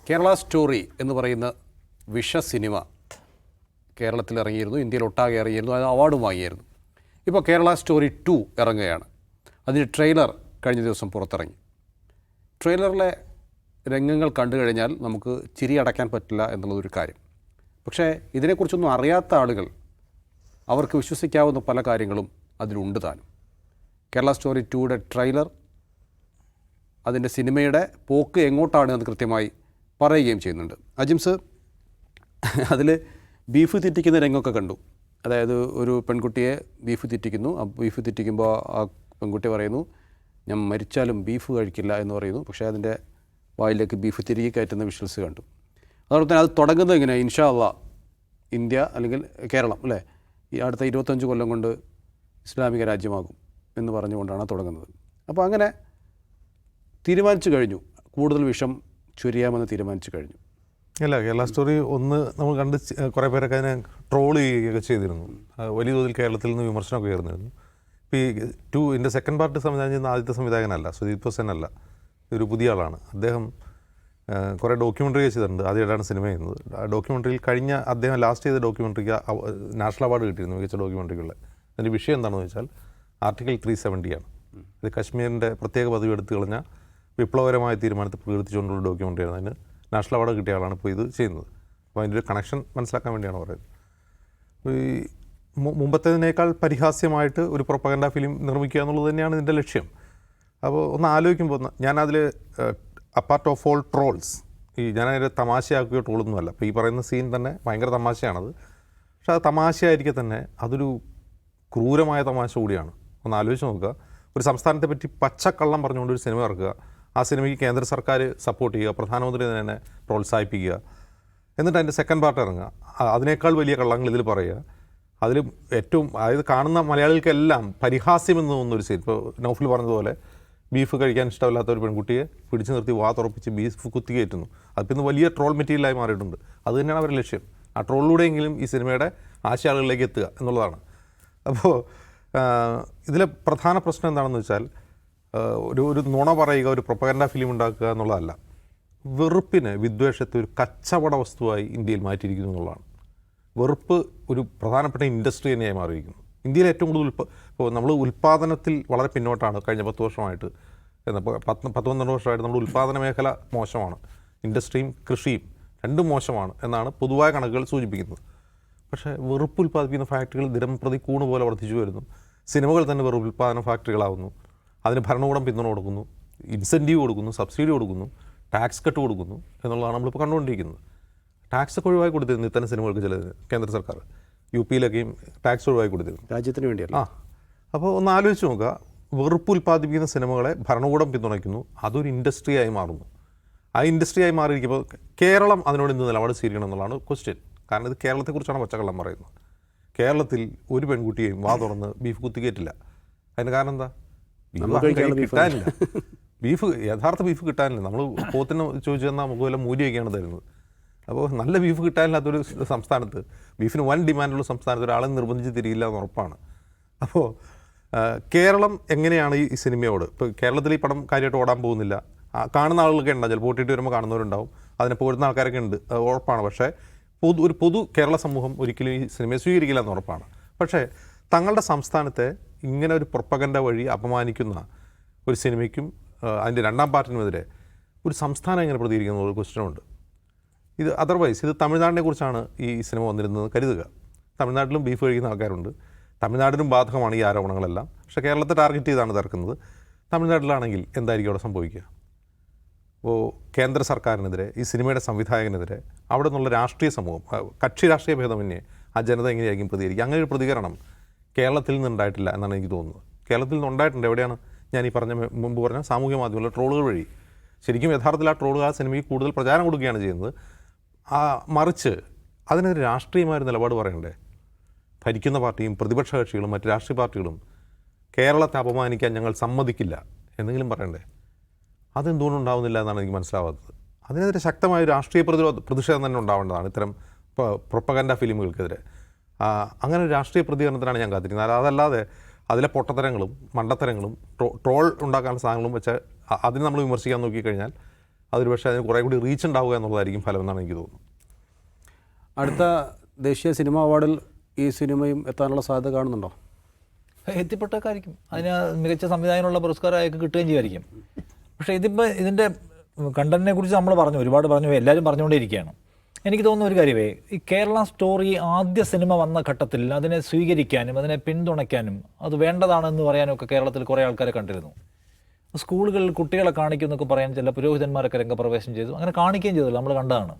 Kerala story എന്ന് പറയുന്ന വിഷ സിനിമ കേരളത്തിൽ ഇറങ്ങിയിരുന്നു, ഇന്ത്യയിൽ ഒട്ടാകെ ഇറങ്ങിയിരുന്നു, അത് അവാർഡും വാങ്ങിയിരുന്നു. ഇപ്പോൾ കേരള സ്റ്റോറി 2 ഇറങ്ങുകയാണ്. അതിന് ട്രെയിലർ കഴിഞ്ഞ ദിവസം പുറത്തിറങ്ങി. ട്രെയിലറിലെ രംഗങ്ങൾ കണ്ടു കഴിഞ്ഞാൽ നമുക്ക് ചിരി അടയ്ക്കാൻ പറ്റില്ല എന്നുള്ളതൊരു കാര്യം. പക്ഷേ ഇതിനെക്കുറിച്ചൊന്നും അറിയാത്ത ആളുകൾ, അവർക്ക് വിശ്വസിക്കാവുന്ന പല കാര്യങ്ങളും അതിലുണ്ട് താനും. കേരള സ്റ്റോറി 2യുടെ ട്രെയിലർ അതിൻ്റെ സിനിമയുടെ പോക്ക് എങ്ങോട്ടാണ് എന്ന് കൃത്യമായി പറയുകയും ചെയ്യുന്നുണ്ട്. അജിംസ്, അതിൽ ബീഫ് തെറ്റിക്കുന്ന രംഗമൊക്കെ കണ്ടു. അതായത് ഒരു പെൺകുട്ടിയെ ബീഫ് തെറ്റിക്കുന്നു. ആ ബീഫ് തെറ്റിക്കുമ്പോൾ ആ പെൺകുട്ടി പറയുന്നു, ഞാൻ മരിച്ചാലും ബീഫ് കഴിക്കില്ല എന്ന് പറയുന്നു. പക്ഷേ അതിൻ്റെ വായിലേക്ക് ബീഫ് തിരികെ കയറ്റുന്ന വിഷ്വൽസ് കണ്ടു. അതുപോലെ തന്നെ അത് തുടങ്ങുന്നത് ഇങ്ങനെ, ഇൻഷാ അള്ളാ ഇന്ത്യ അല്ലെങ്കിൽ കേരളം അല്ലേ ഈ അടുത്ത 25 കൊല്ലം കൊണ്ട് ഇസ്ലാമിക രാജ്യമാകും എന്ന് പറഞ്ഞുകൊണ്ടാണ് തുടങ്ങുന്നത്. അപ്പോൾ അങ്ങനെ തീരുമാനിച്ചു കഴിഞ്ഞു, കൂടുതൽ വിഷം ചൊരിയാമെന്ന് തീരുമാനിച്ചു കഴിഞ്ഞു. അല്ല, കേരള സ്റ്റോറി 1 നമ്മൾ കണ്ട് കുറേ പേരൊക്കെ അതിനെ ട്രോൾ ചെയ്യുകയൊക്കെ ചെയ്തിരുന്നു. വലിയ തോതിൽ കേരളത്തിൽ നിന്ന് വിമർശനമൊക്കെ ഉയർന്നിരുന്നു. ഇപ്പോൾ ഈ 2 ഇതിൻ്റെ സെക്കൻഡ് പാർട്ട് സംവിധാനം ചെയ്യുന്ന ആദ്യത്തെ സംവിധായകനല്ല, സുദീപ് സെൻ അല്ല, ഒരു പുതിയ ആളാണ്. അദ്ദേഹം കുറേ ഡോക്യുമെൻ്ററി ചെയ്തിട്ടുണ്ട്. ആദ്യമായിട്ടാണ് സിനിമ ചെയ്യുന്നത്. ആ ഡോക്യുമെൻ്ററിയിൽ കഴിഞ്ഞ അദ്ദേഹം ലാസ്റ്റ് ചെയ്ത ഡോക്യുമെൻ്ററിക്ക് നാഷണൽ അവാർഡ് കിട്ടിയിരുന്നു മികച്ച ഡോക്യുമെൻ്ററികളിൽ. അതിൻ്റെ വിഷയം എന്താണെന്ന് വെച്ചാൽ ആർട്ടിക്കിൾ 370 ആണ്. ഇത് കശ്മീരിൻ്റെ പ്രത്യേക പദവി എടുത്തു കളഞ്ഞ വിപ്ലവകരമായ തീരുമാനത്തെ പ്രകീർത്തിച്ചുകൊണ്ടുള്ള ഡോക്യുമെൻ്ററി ആണ്. അതിന് നാഷണൽ അവാർഡ് കിട്ടിയ ആളാണ് ഇപ്പോൾ ഇത് ചെയ്യുന്നത്. അപ്പോൾ അതിൻ്റെ ഒരു കണക്ഷൻ മനസ്സിലാക്കാൻ വേണ്ടിയാണ് പറയുന്നത്. ഈ മുമ്പത്തേതിനേക്കാൾ പരിഹാസ്യമായിട്ട് ഒരു പ്രൊപ്പഗൻഡ ഫിലിം നിർമ്മിക്കുക എന്നുള്ളത് തന്നെയാണ് ഇതിൻ്റെ ലക്ഷ്യം. അപ്പോൾ ഒന്ന് ആലോചിക്കുമ്പോൾ ഞാനതിൽ അപ്പാർട്ട് ഓഫ് ഓൾ ട്രോൾസ്, ഞാനതിൽ തമാശയാക്കുകയോ ട്രോളൊന്നുമല്ല. അപ്പോൾ ഈ പറയുന്ന സീൻ തന്നെ ഭയങ്കര തമാശയാണത്. പക്ഷെ അത് തമാശയായിരിക്കെ തന്നെ അതൊരു ക്രൂരമായ തമാശ കൂടിയാണ്. ഒന്ന് ആലോചിച്ച് നോക്കുക, ഒരു സംസ്ഥാനത്തെ പറ്റി പച്ചക്കള്ളം പറഞ്ഞുകൊണ്ട് ഒരു സിനിമ ഇറക്കുക, ആ സിനിമയ്ക്ക് കേന്ദ്ര സർക്കാർ സപ്പോർട്ട് ചെയ്യുക, പ്രധാനമന്ത്രി തന്നെ പ്രോത്സാഹിപ്പിക്കുക, എന്നിട്ട് അതിൻ്റെ സെക്കൻഡ് പാർട്ട് ഇറങ്ങുക, അതിനേക്കാൾ വലിയ കള്ളങ്ങൾ ഇതിൽ പറയുക. അതിൽ ഏറ്റവും അതായത് കാണുന്ന മലയാളികൾക്കെല്ലാം പരിഹാസ്യമെന്ന് തോന്നുന്നൊരു സീൻ. ഇപ്പോൾ നൗഫിൽ പറഞ്ഞതുപോലെ ബീഫ് കഴിക്കാൻ ഇഷ്ടമില്ലാത്ത ഒരു പെൺകുട്ടിയെ പിടിച്ചു നിർത്തി വാ തുറപ്പിച്ച് ബീഫ് കുത്തിക്കയറ്റുന്നു. അതിപ്പോൾ ഇന്ന് വലിയ ട്രോൾ മെറ്റീരിയലായി മാറിയിട്ടുണ്ട്. അത് തന്നെയാണ് അവരുടെ ലക്ഷ്യം. ആ ട്രോളിലൂടെയെങ്കിലും ഈ സിനിമയുടെ ആശയാളുകളിലേക്ക് എത്തുക എന്നുള്ളതാണ്. അപ്പോൾ ഇതിലെ പ്രധാന പ്രശ്നം എന്താണെന്ന് വെച്ചാൽ ഒരു നുണ പറയുക, ഒരു പ്രൊപ്പഗൻഡ ഫിലിം ഉണ്ടാക്കുക എന്നുള്ളതല്ല. വെറുപ്പിന്, വിദ്വേഷത്തെ ഒരു കച്ചവട വസ്തുവായി ഇന്ത്യയിൽ മാറ്റിയിരിക്കുന്നു എന്നുള്ളതാണ്. വെറുപ്പ് ഒരു പ്രധാനപ്പെട്ട ഇൻഡസ്ട്രി തന്നെയായി മാറിയിരിക്കുന്നു. ഇന്ത്യയിൽ ഏറ്റവും കൂടുതൽ ഇപ്പോൾ നമ്മൾ ഉൽപ്പാദനത്തിൽ വളരെ പിന്നോട്ടാണ് കഴിഞ്ഞ 10 വർഷമായിട്ട്. എന്നപ്പോൾ 10-12 വർഷമായിട്ട് നമ്മുടെ ഉൽപ്പാദന മേഖല മോശമാണ്. ഇൻഡസ്ട്രിയും കൃഷിയും രണ്ടും മോശമാണ് എന്നാണ് പൊതുവായ കണക്കുകൾ സൂചിപ്പിക്കുന്നത്. പക്ഷേ വെറുപ്പ് ഉൽപ്പാദിപ്പിക്കുന്ന ഫാക്ടറികൾ ദിനംപ്രതി കൂണ് പോലെ വർദ്ധിച്ചു വരുന്നു. സിനിമകൾ തന്നെ വെറുപ്പ് ഉൽപ്പാദന ഫാക്ടറികളാവുന്നു. അതിന് ഭരണകൂടം പിന്തുണ കൊടുക്കുന്നു, ഇൻസെൻറ്റീവ് കൊടുക്കുന്നു, സബ്സിഡി കൊടുക്കുന്നു, ടാക്സ് കട്ട് കൊടുക്കുന്നു എന്നുള്ളതാണ് നമ്മളിപ്പോൾ കണ്ടുകൊണ്ടിരിക്കുന്നത്. ടാക്സ് ഒക്കെ ഒഴിവാക്കി കൊടുത്തിരുന്നു ഇത്തരം സിനിമകൾക്ക് ചിലതിന് കേന്ദ്ര സർക്കാർ. UP-ലൊക്കെയും ടാക്സ് ഒഴിവാക്കി കൊടുത്തിരുന്നു, രാജ്യത്തിന് വേണ്ടിയല്ല. അപ്പോൾ ഒന്ന് ആലോചിച്ച് നോക്കുക, വെറുപ്പ് ഉൽപ്പാദിപ്പിക്കുന്ന സിനിമകളെ ഭരണകൂടം പിന്തുണയ്ക്കുന്നു, അതൊരു ഇൻഡസ്ട്രിയായി മാറുന്നു. ആ ഇൻഡസ്ട്രിയായി മാറിയിരിക്കുമ്പോൾ കേരളം അതിനോട് എന്ത് നിലപാട് സ്വീകരിക്കണം എന്നുള്ളതാണ് ക്വസ്റ്റ്യൻ. കാരണം ഇത് കേരളത്തെക്കുറിച്ചാണ് പച്ചക്കള്ളം പറയുന്നത്. കേരളത്തിൽ ഒരു പെൺകുട്ടിയെയും വാ തുറന്ന് ബീഫ് കുത്തിക്കയറ്റില്ല. അതിന് കാരണം എന്താ? കിട്ടാനില്ല. യഥാർത്ഥ ബീഫ് കിട്ടാനില്ല. നമ്മൾ പോത്തിന് ചോദിച്ചു തന്നാൽ നമുക്ക് വല്ല മൂല്യമൊക്കെയാണ് തരുന്നത്. അപ്പോൾ നല്ല ബീഫ് കിട്ടാനില്ലാത്തൊരു സംസ്ഥാനത്ത്, ബീഫിന് വൻ ഡിമാൻഡുള്ള സംസ്ഥാനത്ത് ഒരാളെ നിർബന്ധിച്ച് തിരിയില്ല എന്ന് ഉറപ്പാണ്. അപ്പോൾ കേരളം എങ്ങനെയാണ് ഈ സിനിമയോട്, ഇപ്പോൾ കേരളത്തിൽ ഈ പടം കാര്യമായിട്ട് ഓടാൻ പോകുന്നില്ല, കാണുന്ന ആളുകളൊക്കെ ഉണ്ടാവും, ചിലപ്പോൾ ഓട്ടിട്ട് വരുമ്പോൾ കാണുന്നവരുണ്ടാവും, അതിനെ പോരുന്ന ആൾക്കാരൊക്കെ ഉണ്ട്, ഉറപ്പാണ്. പക്ഷേ ഒരു പൊതു കേരള സമൂഹം ഒരിക്കലും ഈ സിനിമയെ സ്വീകരിക്കില്ല എന്ന് ഉറപ്പാണ്. പക്ഷേ തങ്ങളുടെ സംസ്ഥാനത്തെ ഇങ്ങനെ ഒരു പ്രൊപ്പഗൻഡ വഴി അപമാനിക്കുന്ന ഒരു സിനിമയ്ക്കും അതിൻ്റെ രണ്ടാം പാർട്ടിനുമെതിരെ ഒരു സംസ്ഥാനം എങ്ങനെ പ്രതികരിക്കുന്ന ഒരു ക്വസ്റ്റ്യനുണ്ട്. ഇത് അതർവൈസ് ഇത് തമിഴ്നാടിനെ കുറിച്ചാണ് ഈ സിനിമ വന്നിരുന്നത് കരുതുക. തമിഴ്നാട്ടിലും ബീഫ് കഴിക്കുന്ന ആൾക്കാരുണ്ട്, തമിഴ്നാടിനും ബാധകമാണ് ഈ ആരോപണങ്ങളെല്ലാം. പക്ഷേ കേരളത്തെ ടാർഗറ്റ് ചെയ്താണ് തർക്കുന്നത്. തമിഴ്നാട്ടിലാണെങ്കിൽ എന്തായിരിക്കും അവിടെ സംഭവിക്കുക? അപ്പോൾ കേന്ദ്ര സർക്കാരിനെതിരെ, ഈ സിനിമയുടെ സംവിധായകനെതിരെ അവിടെ നിന്നുള്ള രാഷ്ട്രീയ സമൂഹം, കക്ഷി രാഷ്ട്രീയ ഭേദമന്യേ ആ ജനത എങ്ങനെയായിരിക്കും പ്രതികരിക്കുക? അങ്ങനെ ഒരു പ്രതികരണം കേരളത്തിൽ നിന്നുണ്ടായിട്ടില്ല എന്നാണ് എനിക്ക് തോന്നുന്നത്. കേരളത്തിൽ നിന്നുണ്ടായിട്ടുണ്ട്. എവിടെയാണ്? ഞാൻ ഈ മുമ്പ് പറഞ്ഞ സാമൂഹ്യ മാധ്യമങ്ങളിലെ ട്രോളുകൾ വഴി. ശരിക്കും യഥാർത്ഥത്തിൽ ആ ട്രോളുകൾ ആ സിനിമയ്ക്ക് കൂടുതൽ പ്രചാരം കൊടുക്കുകയാണ് ചെയ്യുന്നത്. മറിച്ച് അതിനെതിരെ രാഷ്ട്രീയമായ നിലപാട് പറയണ്ടേ? ഭരിക്കുന്ന പാർട്ടിയും പ്രതിപക്ഷ കക്ഷികളും മറ്റ് രാഷ്ട്രീയ പാർട്ടികളും കേരളത്തെ അപമാനിക്കാൻ ഞങ്ങൾ സമ്മതിക്കില്ല എന്നെങ്കിലും പറയണ്ടേ? അതെന്തുകൊണ്ടും ഉണ്ടാവുന്നില്ല എന്നാണ് എനിക്ക് മനസ്സിലാവാത്തത്. അതിനെതിരെ ശക്തമായ രാഷ്ട്രീയ പ്രതിഷേധം തന്നെ ഉണ്ടാവേണ്ടതാണ് ഇത്തരം പ്രൊപ്പഗൻഡ ഫിലിമുകൾക്കെതിരെ. അങ്ങനെ ഒരു രാഷ്ട്രീയ പ്രതികരണത്തിനാണ് ഞാൻ കാത്തിരിക്കുന്നത്. അതല്ലാതെ അതിലെ പൊട്ടത്തരങ്ങളും മണ്ടത്തരങ്ങളും ട്രോൾ ഉണ്ടാക്കാനുള്ള സാധനങ്ങളും വെച്ച് അതിന് നമ്മൾ വിമർശിക്കാൻ നോക്കിക്കഴിഞ്ഞാൽ അതൊരു പക്ഷേ അതിന് കുറേ കൂടി റീച്ച് ഉണ്ടാവുക എന്നുള്ളതായിരിക്കും ഫലം എന്നാണ് എനിക്ക് തോന്നുന്നത്. അടുത്ത ദേശീയ സിനിമാ അവാർഡിൽ ഈ സിനിമയും എത്താനുള്ള സാധ്യത കാണുന്നുണ്ടോ? എത്തിപ്പെട്ടേക്കായിരിക്കും. അതിന് മികച്ച സംവിധായകനുള്ള പുരസ്കാരം അയാൾക്ക് കിട്ടുകയും ചെയ്യുമായിരിക്കും. പക്ഷേ ഇതിൻ്റെ കണ്ടന്റിനെ കുറിച്ച് നമ്മൾ ഒരുപാട് പറഞ്ഞു, എല്ലാവരും പറഞ്ഞുകൊണ്ടേയിരിക്കുകയാണ്. എനിക്ക് തോന്നുന്ന ഒരു കാര്യമേ, ഈ കേരള സ്റ്റോറി ആദ്യ സിനിമ വന്ന ഘട്ടത്തിൽ അതിനെ സ്വീകരിക്കാനും അതിനെ പിന്തുണയ്ക്കാനും അത് വേണ്ടതാണെന്ന് പറയാനും ഒക്കെ കേരളത്തിൽ കുറേ ആൾക്കാരെ കണ്ടിരുന്നു. സ്കൂളുകളിൽ കുട്ടികളെ കാണിക്കുമെന്നൊക്കെ പറയാൻ ചില പുരോഹിതന്മാരൊക്കെ രംഗപ്രവേശം ചെയ്തു. അങ്ങനെ കാണിക്കുകയും ചെയ്തല്ലോ, നമ്മൾ കണ്ടതാണ്.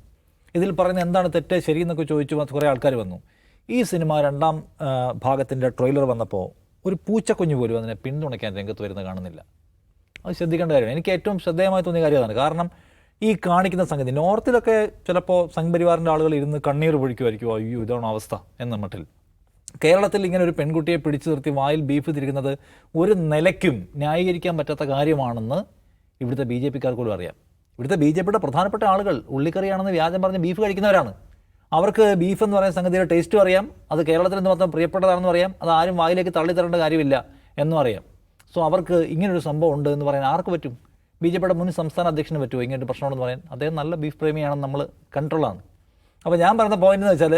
ഇതിൽ പറയുന്നത് എന്താണ് തെറ്റ് ശരി എന്നൊക്കെ ചോദിച്ചു കുറേ ആൾക്കാർ വന്നു. ഈ സിനിമ രണ്ടാം ഭാഗത്തിൻ്റെ ട്രെയിലർ വന്നപ്പോൾ ഒരു പൂച്ചക്കുഞ്ഞു പോലും അതിനെ പിന്തുണയ്ക്കാൻ രംഗത്ത് വരുന്നത് കാണുന്നില്ല. അത് ശ്രദ്ധിക്കേണ്ട കാര്യമാണ്. എനിക്ക് ഏറ്റവും ശ്രദ്ധേയമായി തോന്നിയ കാര്യം അതാണ്. കാരണം ഈ കാണിക്കുന്ന സംഗതി നോർത്തിലൊക്കെ ചിലപ്പോൾ സംഘപരിവാറിൻ്റെ ആളുകൾ ഇരുന്ന് കണ്ണീർ പൊഴിക്കുമായിരിക്കും, അയ്യോ ഇതാണ് അവസ്ഥ എന്ന മട്ടിൽ. കേരളത്തിൽ ഇങ്ങനെ ഒരു പെൺകുട്ടിയെ പിടിച്ചു നിർത്തി വായിൽ ബീഫ് തിരിക്കുന്നത് ഒരു നിലയ്ക്കും ന്യായീകരിക്കാൻ പറ്റാത്ത കാര്യമാണെന്ന് ഇവിടുത്തെ BJPക്കാർ പോലും അറിയാം. ഇവിടുത്തെ BJPയുടെ പ്രധാനപ്പെട്ട ആളുകൾ ഉള്ളിക്കറിയാണെന്ന് വ്യാജം പറഞ്ഞ് ബീഫ് കഴിക്കുന്നവരാണ്. അവർക്ക് ബീഫ് എന്ന് പറയുന്ന സംഗതിയുടെ ടേസ്റ്റും അറിയാം, അത് കേരളത്തിൽ നിന്ന് മാത്രം പ്രിയപ്പെട്ടതാണെന്നും അറിയാം, അത് ആരും വായിലേക്ക് തള്ളിത്തരേണ്ട കാര്യമില്ല എന്നും അറിയാം. സോ അവർക്ക് ഇങ്ങനൊരു സംഭവം ഉണ്ട് എന്ന് പറയാൻ ആർക്ക് പറ്റും? BJPയുടെ മുൻ സംസ്ഥാന അധ്യക്ഷന് പറ്റുമോ ഇങ്ങനൊരു പ്രശ്നമുണ്ടെന്ന് പറയാൻ? അദ്ദേഹം നല്ല ബീഫ് പ്രേമിയാണെന്ന് നമ്മൾ കൺട്രോളാണ്. അപ്പോൾ ഞാൻ പറയുന്ന പോയിന്റ് എന്ന് വെച്ചാൽ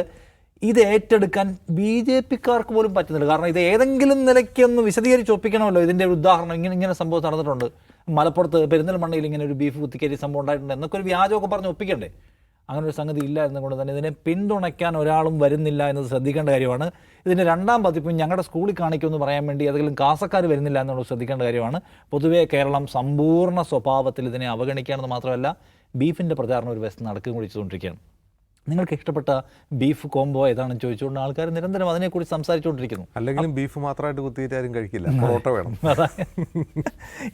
ഇത് ഏറ്റെടുക്കാൻ BJPക്കാർക്ക് പോലും പറ്റുന്നില്ല. കാരണം ഇത് ഏതെങ്കിലും നിലയ്ക്കൊന്ന് വിശദീകരിച്ച് ഒപ്പിക്കണമല്ലോ. ഇതിൻ്റെ ഒരു ഉദാഹരണം ഇങ്ങനെ സംഭവം നടന്നിട്ടുണ്ട്, മലപ്പുറത്ത് പെരിന്തൽമണ്ണയിൽ ഇങ്ങനെ ഒരു ബീഫ് കുത്തിക്കയറ്റി സംഭവം ഉണ്ടായിട്ടുണ്ട് എന്നൊക്കെ ഒരു വ്യാജമൊക്കെ പറഞ്ഞ് ഒപ്പിക്കണ്ടേ? അങ്ങനെ ഒരു സംഗതി ഇല്ല എന്നുകൊണ്ട് തന്നെ ഇതിനെ പിന്തുണയ്ക്കാൻ ഒരാളും വരുന്നില്ല എന്നത് ശ്രദ്ധിക്കേണ്ട കാര്യമാണ്. ഇതിൻ്റെ രണ്ടാം പതിപ്പും ഞങ്ങളുടെ സ്കൂളിൽ കാണിക്കുമെന്ന് പറയാൻ വേണ്ടി ഏതെങ്കിലും കാസക്കാർ വരുന്നില്ല എന്നുള്ളത് ശ്രദ്ധിക്കേണ്ട കാര്യമാണ്. പൊതുവേ കേരളം സമ്പൂർണ്ണ സ്വഭാവത്തിൽ ഇതിനെ അവഗണിക്കുകയാണെന്ന് മാത്രമല്ല ബീഫിൻ്റെ പ്രചാരണം ഒരു വശത്ത് നടക്കുകയും കൂടി ചെയ്തുകൊണ്ടിരിക്കുകയാണ്. നിങ്ങൾക്ക് ഇഷ്ടപ്പെട്ട ബീഫ് കോംബോ ഏതാണെന്ന് ചോദിച്ചുകൊണ്ട് ആൾക്കാർ നിരന്തരം അതിനെക്കുറിച്ച് സംസാരിച്ചുകൊണ്ടിരിക്കുന്നു. അല്ലെങ്കിലും ബീഫ് മാത്രമായിട്ട് കുത്തിയിട്ട് ആരും കഴിക്കില്ല, പൊറോട്ട വേണം.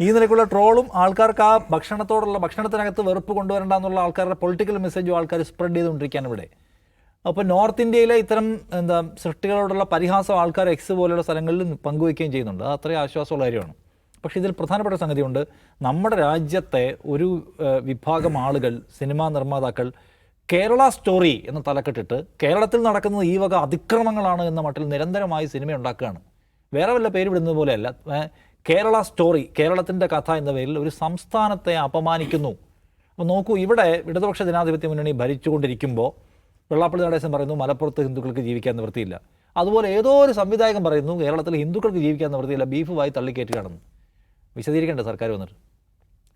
ഈ നിലയ്ക്കുള്ള ട്രോളും ആൾക്കാർക്ക് ആ ഭക്ഷണത്തിനകത്ത് വെറുപ്പ് കൊണ്ടുവരേണ്ട എന്നുള്ള ആൾക്കാരുടെ പൊളിറ്റിക്കൽ മെസ്സേജും ആൾക്കാർ സ്പ്രെഡ് ചെയ്തുകൊണ്ടിരിക്കുകയാണ് ഇവിടെ. അപ്പോൾ നോർത്ത് ഇന്ത്യയിലെ ഇത്തരം സൃഷ്ടികളോടുള്ള പരിഹാസം ആൾക്കാർ എക്സ് പോലെയുള്ള സ്ഥലങ്ങളിൽ പങ്കുവയ്ക്കുകയും ചെയ്യുന്നുണ്ട്. അത് അത്രയും ആശ്വാസമുള്ള കാര്യമാണ്. പക്ഷേ ഇതിൽ പ്രധാനപ്പെട്ട സംഗതിയുണ്ട്. നമ്മുടെ രാജ്യത്തെ ഒരു വിഭാഗം ആളുകൾ, സിനിമാ നിർമ്മാതാക്കൾ കേരള സ്റ്റോറി എന്ന തലക്കെട്ടിട്ട് കേരളത്തിൽ നടക്കുന്നത് ഈ വക അതിക്രമങ്ങളാണ് എന്ന മട്ടിൽ നിരന്തരമായി സിനിമ ഉണ്ടാക്കുകയാണ്. വേറെ വല്ല പേര് വിടുന്നത് പോലെയല്ല. കേരള സ്റ്റോറി, കേരളത്തിൻ്റെ കഥ എന്ന പേരിൽ ഒരു സംസ്ഥാനത്തെ അപമാനിക്കുന്നു. അപ്പോൾ നോക്കൂ, ഇവിടെ ഇടതുപക്ഷ ജനാധിപത്യ മുന്നണി ഭരിച്ചുകൊണ്ടിരിക്കുമ്പോൾ വെള്ളാപ്പള്ളി നടേശൻ പറയുന്നു മലപ്പുറത്ത് ഹിന്ദുക്കൾക്ക് ജീവിക്കാൻ നിവൃത്തിയില്ല. അതുപോലെ ഏതോ ഒരു സംവിധായകൻ പറയുന്നു കേരളത്തിൽ ഹിന്ദുക്കൾക്ക് ജീവിക്കാൻ നിവൃത്തിയില്ല, ബീഫ് വായി തള്ളിക്കയറ്റുകയാണെന്ന്. വിശദീകരിക്കേണ്ട സർക്കാർ വന്നിട്ട്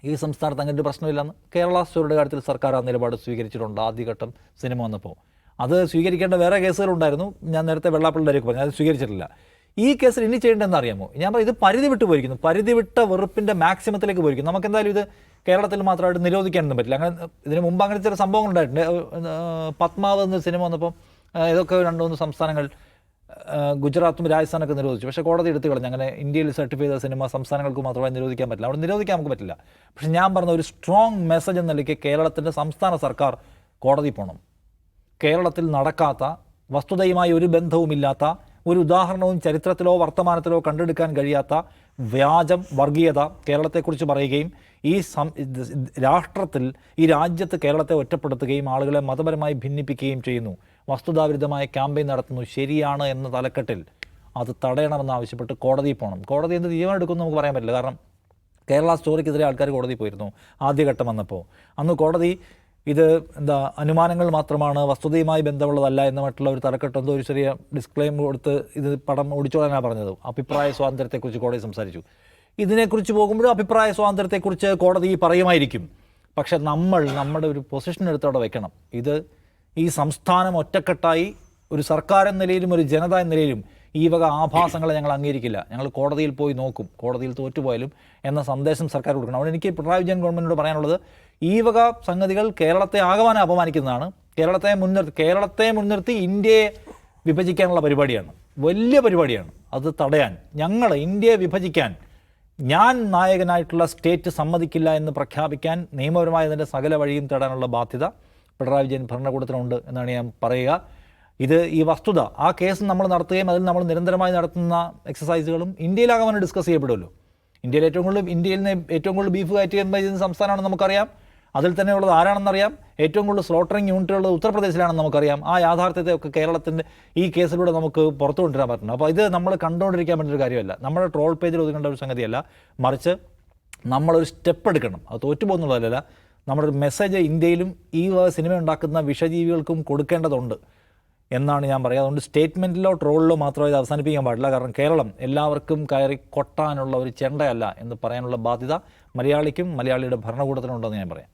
ഈ സംസ്ഥാനത്ത് അങ്ങനെ ഒരു പ്രശ്നമില്ലെന്ന്. കേരള സ്റ്റോറിയുടെ കാര്യത്തിൽ സർക്കാർ ആ നിലപാട് സ്വീകരിച്ചിട്ടുണ്ട്. ആദ്യഘട്ടം സിനിമ വന്നപ്പോൾ അത് സ്വീകരിക്കേണ്ട വേറെ കേസുകളുണ്ടായിരുന്നു. ഞാൻ നേരത്തെ വെള്ളാപ്പള്ളിയിലേക്ക് പറഞ്ഞു, അത് സ്വീകരിച്ചിട്ടില്ല. ഈ കേസിൽ ഇനി ചെയ്യേണ്ടതെന്ന് അറിയാമോ? ഞാൻ പറയും, ഇത് പരിധി വിട്ട് പോയിരിക്കുന്നു, പരിധി വിട്ട വെറുപ്പിൻ്റെ മാക്സിമത്തിലേക്ക് പോയിരിക്കുന്നു. നമുക്ക് എന്തായാലും ഇത് കേരളത്തിൽ മാത്രമായിട്ട് നിരോധിക്കാനൊന്നും പറ്റില്ല. അങ്ങനെ ഇതിന് മുമ്പ് അങ്ങനെ ചില സംഭവങ്ങൾ ഉണ്ടായിട്ടുണ്ട്. പത്മാവ് എന്ന സിനിമ വന്നപ്പോൾ ഇതൊക്കെ 2-3 സംസ്ഥാനങ്ങൾ, ഗുജറാത്തും രാജസ്ഥാനൊക്കെ നിരോധിച്ചു. പക്ഷേ കോടതി എടുത്തു കളഞ്ഞു. അങ്ങനെ ഇന്ത്യയിൽ സർട്ടിഫൈ ചെയ്ത സിനിമ സംസ്ഥാനങ്ങൾക്ക് മാത്രമായി നിരോധിക്കാൻ പറ്റില്ല. അവിടെ നിരോധിക്കാൻ നമുക്ക് പറ്റില്ല. പക്ഷേ ഞാൻ പറഞ്ഞ ഒരു സ്ട്രോങ് മെസ്സേജ് എന്ന നിലയ്ക്ക് കേരളത്തിൻ്റെ സംസ്ഥാന സർക്കാർ കോടതി പോകണം. കേരളത്തിൽ നടക്കാത്ത, വസ്തുതയുമായി ഒരു ബന്ധവുമില്ലാത്ത, ഒരു ഉദാഹരണവും ചരിത്രത്തിലോ വർത്തമാനത്തിലോ കണ്ടെടുക്കാൻ കഴിയാത്ത വ്യാജം വർഗീയത കേരളത്തെക്കുറിച്ച് പറയുകയും ഈ രാഷ്ട്രത്തിൽ, ഈ രാജ്യത്ത് കേരളത്തെ ഒറ്റപ്പെടുത്തുകയും ആളുകളെ മതപരമായി ഭിന്നിപ്പിക്കുകയും ചെയ്യുന്നു, വസ്തുതാവിരുദ്ധമായ ക്യാമ്പയിൻ നടത്തുന്നു, ശരിയാണ് എന്ന തലക്കെട്ടിൽ അത് തടയണമെന്നാവശ്യപ്പെട്ട് കോടതിയിൽ പോകണം. കോടതി എന്ത് തീരുമാനം എടുക്കുമെന്ന് നമുക്ക് പറയാൻ പറ്റില്ല. കാരണം കേരള സ്റ്റോറിക്കെതിരെ ആൾക്കാർ കോടതി പോയിരുന്നു ആദ്യഘട്ടം വന്നപ്പോൾ. അന്ന് കോടതി ഇത് അനുമാനങ്ങൾ മാത്രമാണ്, വസ്തുതയുമായി ബന്ധമുള്ളതല്ല എന്ന മറ്റുള്ള ഒരു തലക്കെട്ട് എന്തോ ഒരു ചെറിയ ഡിസ്ക്ലെയിം കൊടുത്ത് ഇത് പടം ഓടിച്ചോളാനാണ് പറഞ്ഞത്. അഭിപ്രായ സ്വാതന്ത്ര്യത്തെക്കുറിച്ച് കോടതി സംസാരിച്ചു. ഇതിനെക്കുറിച്ച് പോകുമ്പോഴും അഭിപ്രായ സ്വാതന്ത്ര്യത്തെക്കുറിച്ച് കോടതി പറയുമായിരിക്കും. പക്ഷെ നമ്മുടെ ഒരു പൊസിഷൻ എടുത്തവിടെ വെക്കണം. ഈ സംസ്ഥാനം ഒറ്റക്കെട്ടായി ഒരു സർക്കാർ എന്ന നിലയിലും ഒരു ജനത എന്ന നിലയിലും ഈ വക ആഭാസങ്ങളെ ഞങ്ങൾ അംഗീകരിക്കില്ല, ഞങ്ങൾ കോടതിയിൽ പോയി നോക്കും, കോടതിയിൽ തോറ്റുപോയാലും എന്ന സന്ദേശം സർക്കാർ കൊടുക്കണം. അവിടെ എനിക്ക് പിണറായി വിജയൻ ഗവൺമെൻറ്റിനോട് പറയാനുള്ളത്, ഈ വക സംഗതികൾ കേരളത്തെ ആകമാനം അപമാനിക്കുന്നതാണ്. കേരളത്തെ മുൻനിർത്തി ഇന്ത്യയെ വിഭജിക്കാനുള്ള പരിപാടിയാണ്, വലിയ പരിപാടിയാണ്. അത് തടയാൻ, ഇന്ത്യയെ വിഭജിക്കാൻ ഞാൻ നായകനായിട്ടുള്ള സ്റ്റേറ്റ് സമ്മതിക്കില്ല എന്ന് പ്രഖ്യാപിക്കാൻ നിയമപരമായ അതിൻ്റെ സകല വഴിയും തേടാനുള്ള ബാധ്യത പിണറായി വിജയൻ ഭരണകൂടത്തിനുണ്ട് എന്നാണ് ഞാൻ പറയുക. ഈ വസ്തുത, ആ കേസ് നമ്മൾ നടത്തുകയും അതിൽ നമ്മൾ നിരന്തരമായി നടത്തുന്ന എക്സസൈസുകളും ഇന്ത്യയിലാകമാനം ഡിസ്കസ് ചെയ്യപ്പെടുമല്ലോ. ഇന്ത്യയിൽ ഏറ്റവും കൂടുതൽ ബീഫ് കയറ്റി ചെയ്യുന്ന സംസ്ഥാനമാണെന്ന് നമുക്കറിയാം. അതിൽ തന്നെയുള്ളത് ആരാണെന്നറിയാം. ഏറ്റവും കൂടുതൽ സ്ലോട്ടറിങ് യൂണിറ്റുള്ളത് ഉത്തർപ്രദേശിലാണെന്ന് നമുക്കറിയാം. ആ യാഥാർത്ഥ്യത്തെയൊക്കെ കേരളത്തിൻ്റെ ഈ കേസിലൂടെ നമുക്ക് പുറത്തു കൊണ്ടുവരാൻ പറ്റണം. അപ്പോൾ ഇത് നമ്മൾ കണ്ടുകൊണ്ടിരിക്കാൻ പറ്റുന്നൊരു കാര്യമല്ല, നമ്മുടെ ട്രോൾ പേജിൽ ഒതുങ്ങേണ്ട ഒരു സംഗതിയല്ല. മറിച്ച് നമ്മളൊരു സ്റ്റെപ്പ് എടുക്കണം. അത് തോറ്റുപോകുന്നുള്ളതല്ല, നമ്മുടെ ഒരു മെസ്സേജ് ഇന്ത്യയിലും ഈ സിനിമ ഉണ്ടാക്കുന്ന വിഷജീവികൾക്കും കൊടുക്കേണ്ടതുണ്ട് എന്നാണ് ഞാൻ പറയുക. അതുകൊണ്ട് സ്റ്റേറ്റ്മെൻറ്റിലോ ട്രോളിലോ മാത്രമേ ഇത് അവസാനിപ്പിക്കാൻ പാടില്ല. കാരണം കേരളം എല്ലാവർക്കും കയറി കൊട്ടാനുള്ള ഒരു ചെണ്ടയല്ല എന്ന് പറയാനുള്ള ബാധ്യത മലയാളിക്കും മലയാളിയുടെ ഭരണകൂടത്തിനുണ്ടെന്ന് ഞാൻ പറയാം.